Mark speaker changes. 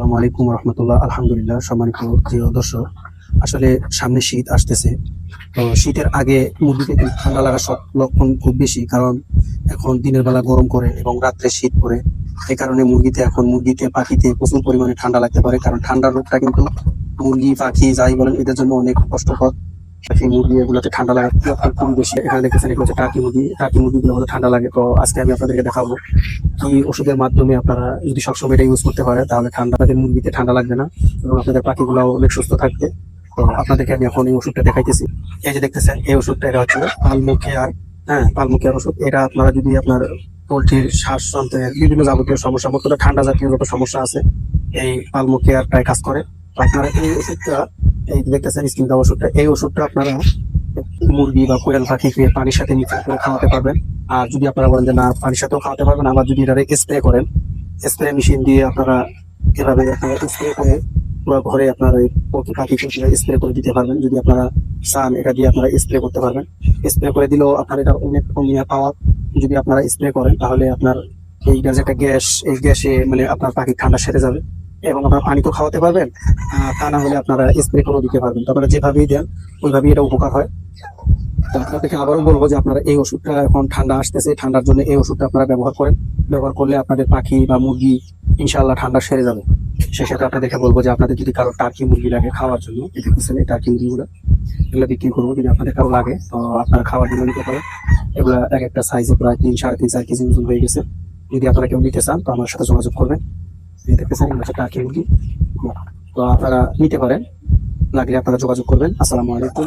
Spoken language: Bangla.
Speaker 1: আসসালামু আলাইকুম রহমতুল্লাহ। আলহামদুলিল্লাহ। সম্মানিত প্রিয় দর্শক, আসলে সামনে শীত আসতেছে। তো শীতের আগে মুরগিতে কিন্তু ঠান্ডা লাগার সব লক্ষণ খুব বেশি, কারণ এখন দিনের বেলা গরম করে এবং রাত্রে শীত পড়ে। এই কারণে মুরগিতে পাখিতে প্রচুর পরিমাণে ঠান্ডা লাগতে পারে, কারণ ঠান্ডার রোগটা কিন্তু মুরগি পাখি যাই বলেন এদের জন্য অনেক কষ্টকর। সেই মুরগি এগুলোতে ঠান্ডা লাগার লক্ষণ খুবই বেশি। এখানে দেখতেছেন এগুলো হচ্ছে টার্কি মুরগিগুলো হচ্ছে ঠান্ডা লাগে। তো আজকে আমি আপনাদেরকে দেখাবো কি ওষুধের মাধ্যমে আপনারা যদি সবসময় এটা ইউজ করতে পারে, তাহলে আপনাদের মুরগিতে ঠান্ডা লাগবে না এবং আপনাদের পাখিগুলো অনেক সুস্থ থাকবে। তো আপনাদেরকে আমি এখন এই ওষুধটা দেখাইতেছি। এই যে দেখতেছেন এই ওষুধটা, এটা হচ্ছে পালমোকেয়ার। হ্যাঁ, পালমোকেয়ার ওষুধ। এটা আপনারা যদি আপনার পোলট্রির শ্বাসযন্ত্রের বিভিন্ন যাবতীয় সমস্যা, মতো ঠান্ডা জাতীয় যত সমস্যা আছে, এই পালমোকেয়ারটাই কাজ করে। তো আপনারা এই ওষুধটা, এই দেখতেছেন স্কিন দেওয়া ওষুধটা, এই ওষুধটা আপনারা মুরগি বা কোয়েল পাখিকে পানির সাথে মিক্স করে খাওয়াতে পারবেন। আর যদি আপনারা বলেন যে না, পানির সাথেও খাওয়াতে পারবেন, আবার যদি এটা স্প্রে করেন, স্প্রে মেশিন দিয়ে আপনারা এভাবে স্প্রে করে পুরো ঘরে আপনার ওই পাখিকে স্প্রে করে দিতে পারবেন। যদি আপনারা চান, এটা দিয়ে আপনারা স্প্রে করতে পারবেন। স্প্রে করে দিলেও আপনার এটা অনেক কমিয়ে পাওয়ার। যদি আপনারা স্প্রে করেন তাহলে আপনার এইটা যে একটা গ্যাস, এই গ্যাসে মানে আপনার পাখি ঠান্ডা সেরে যাবে এবং আপনার পানি তো খাওয়াতে পারবেন। তা না হলে আপনারা স্প্রে করেও দিতে পারবেন। তো আপনারা যেভাবেই দেন ওইভাবেই এটা উপকার হয়। তো আপনাদেরকে আবারও বলবো যে আপনারা এই ওষুধটা, এখন ঠান্ডা আসতেছে, ঠান্ডার জন্য এই ওষুধটা আপনারা ব্যবহার করেন। ব্যবহার করলে আপনাদের পাখি বা মুরগি ইনশাআল্লাহ ঠান্ডা সেরে যাবে। সেক্ষেত্রে আপনাদেরকে বলবো যে আপনাদের যদি কারো টার্কি মুরগি লাগে খাওয়ার জন্য, দেখতেছেন এই টার্কি মুরগিগুলো, এগুলো বিক্রি করবো। যদি আপনাদের কারো লাগে তো আপনারা খাওয়ার জন্য নিতে পারেন। এগুলা এক একটা সাইজে প্রায় 3, 3.5, 4 কেজি ওজন হয়ে গেছে। যদি আপনারা কেউ নিতে চান তো আমার সাথে যোগাযোগ করবেন। দেখতেছেন এগুলো হচ্ছে টার্কি মুরগি। তো আপনারা নিতে পারেন, লাগলে আপনারা যোগাযোগ করবেন। আসসালামু আলাইকুম।